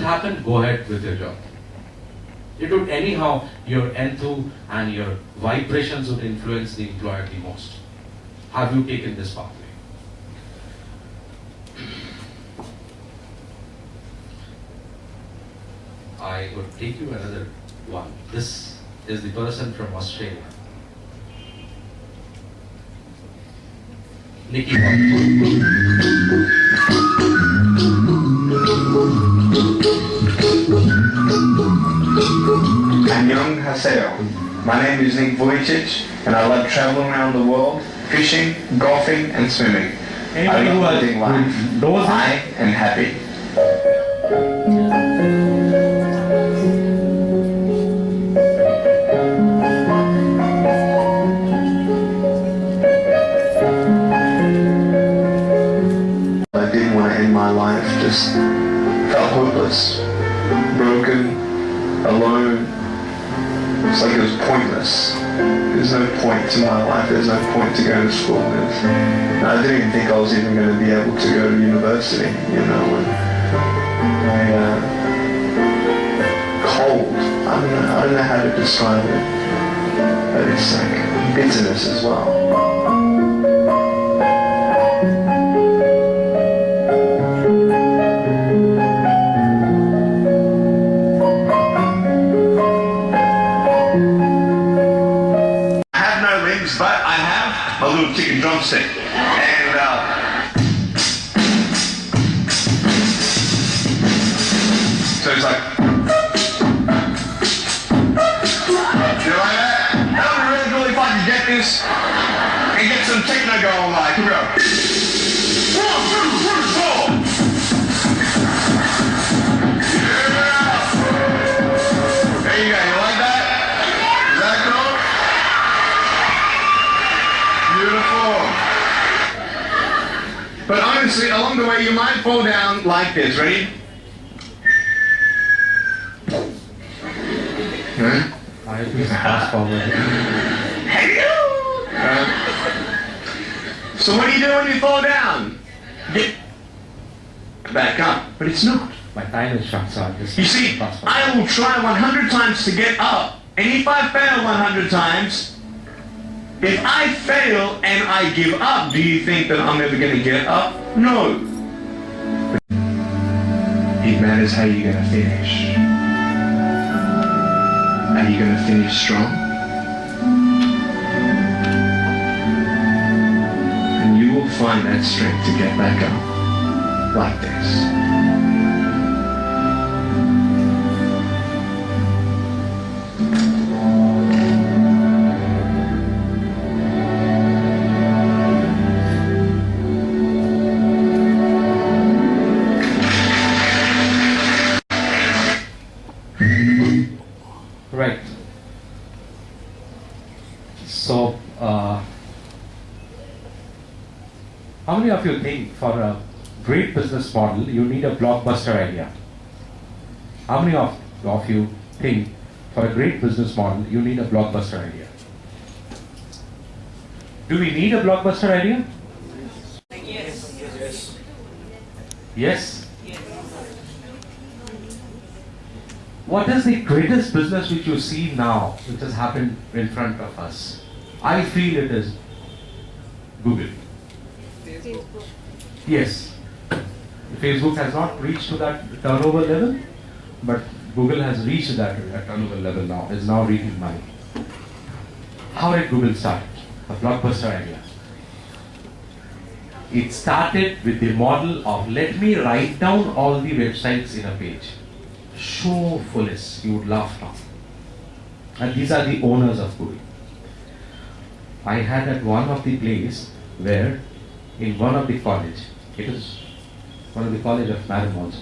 happen, go ahead with your job. It would anyhow, your enthu and your vibrations would influence the employer the most. Have you taken this pathway? I would take you another one. This is the person from Australia. Nikki. Annyeonghaseyo. My name is Nick Vujicic, and I love traveling around the world, fishing, golfing, and swimming. I love living life. I am happy. I didn't want to end my life, just felt hopeless, broken, alone. It's like it was pointless. There's no point to my life. There's no point to going to school. I didn't even think I was even going to be able to go to university, you know. And cold. I don't know how to describe it. But it's like bitterness as well. But I have a little chicken drumstick, and so it's like, you like that? That would be really cool if I could get this and get some techno going. Like, here we go. 1, 2, 3, 4. Yeah. There you go. You like that? Is that cool? Beautiful. But honestly, along the way, you might fall down like this. Ready? Huh? I just fast forward. So what do you do when you fall down? Get back up. But it's not. My time is short, so I just... You see, I will try 100 times to get up. And if I fail 100 times, if I fail and I give up, do you think that I'm ever going to get up? No. It matters how you're going to finish. Are you going to finish strong? And you will find that strength to get back up like this. Right. So, how many of you think for a great business model you need a blockbuster idea? How many of you think for a great business model you need a blockbuster idea? Do we need a blockbuster idea? Yes. Yes. Yes? What is the greatest business which you see now, which has happened in front of us? I feel it is Google. Facebook. Yes. Facebook has not reached to that turnover level, but Google has reached that turnover level now, is now reaching money. How did Google start? A blockbuster idea. It started with the model of let me write down all the websites in a page. So foolish, you would laugh now. And these are the owners of Google. I had at one of the place where in one of the college, it is one of the college of Madam also,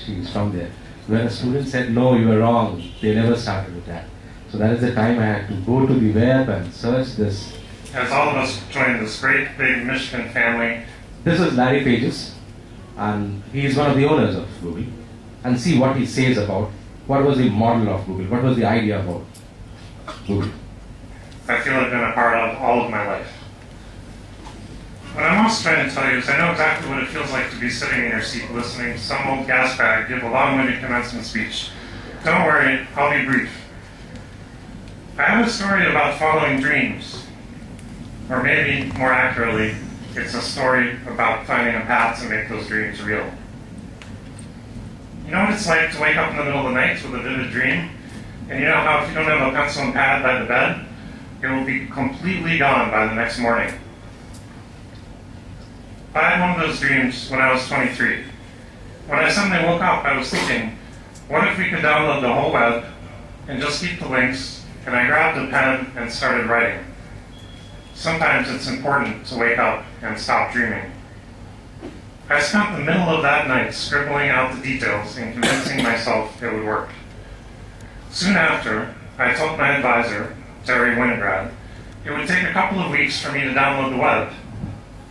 she is from there, where a student said, no, you are wrong, they never started with that. So that is the time I had to go to the web and search this. As all of us joined this great big Michigan family. This is Larry Pages, and he is one of the owners of Google. And see what he says about what was the model of Google, what was the idea about Google. I feel I've been a part of all of my life. What I'm also trying to tell you is I know exactly what it feels like to be sitting in your seat listening to some old gas bag give a long-winded commencement speech. Don't worry, I'll be brief. I have a story about following dreams. Or maybe, more accurately, it's a story about finding a path to make those dreams real. You know what it's like to wake up in the middle of the night with a vivid dream? And you know how if you don't have a pencil and pad by the bed, it will be completely gone by the next morning. I had one of those dreams when I was 23. When I suddenly woke up, I was thinking, what if we could download the whole web and just keep the links? And I grabbed a pen and started writing. Sometimes it's important to wake up and stop dreaming. I spent the middle of that night scribbling out the details and convincing myself it would work. Soon after, I told my advisor, Terry Winograd, it would take a couple of weeks for me to download the web.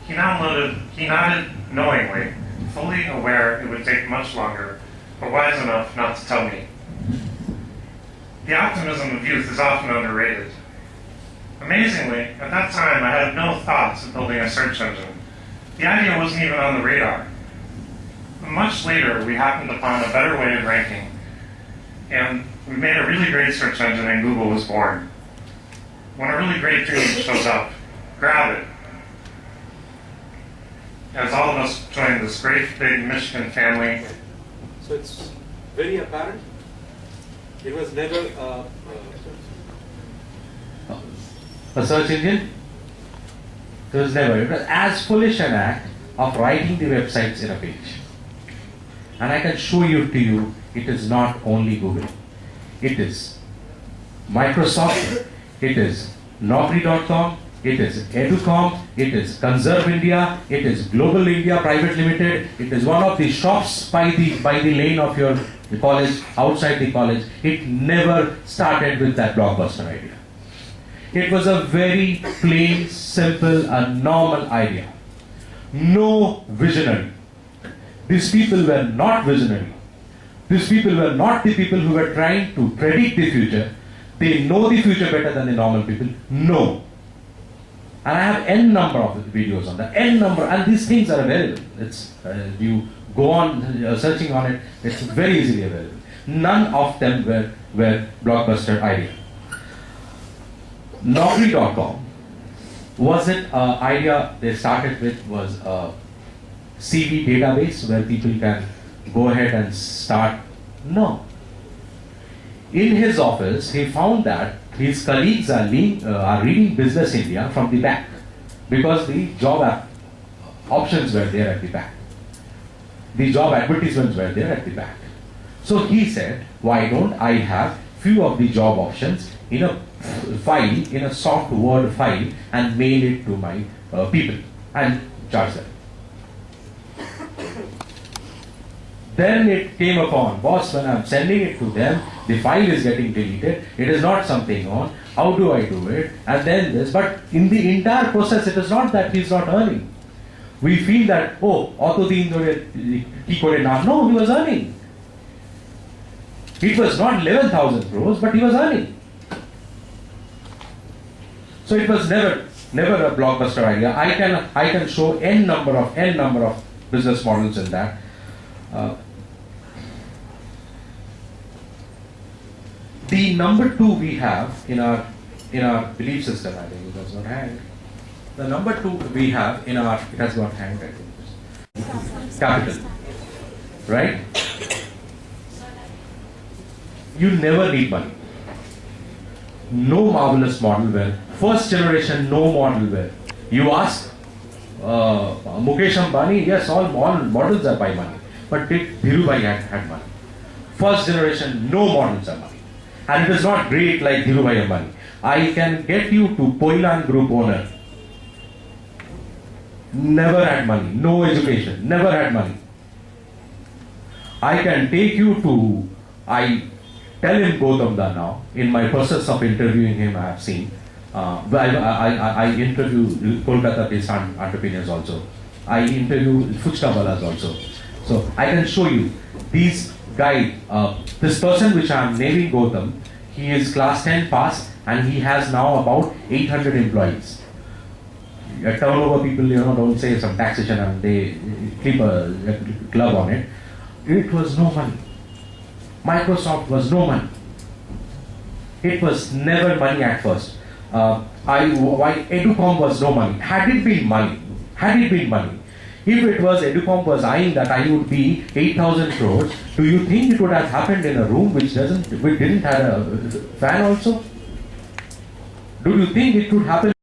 He nodded knowingly, fully aware it would take much longer, but wise enough not to tell me. The optimism of youth is often underrated. Amazingly, at that time I had no thoughts of building a search engine. The idea wasn't even on the radar. But much later, we happened upon a better way of ranking, and we made a really great search engine and Google was born. When a really great dream shows up, grab it. As all of us join this great big Michigan family. So it's very apparent. It was never a search engine? It was never. It was as foolish an act of writing the websites in a page. And I can show you to you, it is not only Google. It is Microsoft, it is Naukri.com, it is Educom, it is Conserve India, it is Global India Private Limited, it is one of the shops by the lane of your college, outside the college. It never started with that blockbuster idea. It was a very plain, simple, and normal idea. No visionary. These people were not visionary. These people were not the people who were trying to predict the future. They know the future better than the normal people. No. And I have n number of videos on that, n number, and these things are available. It's you go on searching on it, it's very easily available. None of them were blockbuster idea. Naukri.com was it idea they started with was a CV database where people can go ahead and start? No. In his office, he found that his colleagues are reading Business India from the back because the job options were there at the back. The job advertisements were there at the back. So he said, why don't I have few of the job options in a file, in a soft Word file, and mail it to my people and charge them. Then it came upon, boss, when I'm sending it to them, the file is getting deleted, it is not something on, how do I do it, and then this, but in the entire process it is not that he's not earning. We feel that, oh, auto din dore ki kore na. No, he was earning. It was not 11,000 crores, but he was earning. So it was never a blockbuster idea. I can show n number of business models in that. The number 2 we have in our belief system, I think it has got hanged. The number 2 we have in our, it has got hanged, I think. Capital, right? You never need money. No marvelous model where first generation, no model where you ask Mukesh Ambani, yes, all models are by money, but did Dhirubhai had money? First generation, no models are money. And it is not great like Dhirubhai Ambani. I can get you to Poilan Group owner. Never had money, no education, never had money. I can take you to, I tell him Gautam Da now, in my process of interviewing him I have seen. I interview Kolkata-based entrepreneurs also. I interview Fuchkabalas also. So I can show you these guys, this person which I am naming Gautam, he is class 10 pass and he has now about 800 employees. turnover people, don't say some taxation and they keep a club on it. It was no money. Microsoft was no money. It was never money at first. Why Educom was no money? Had it been money, if it was Educom was eyeing that I would be 8,000 crores, do you think it would have happened in a room which didn't have a fan also? Do you think it could happen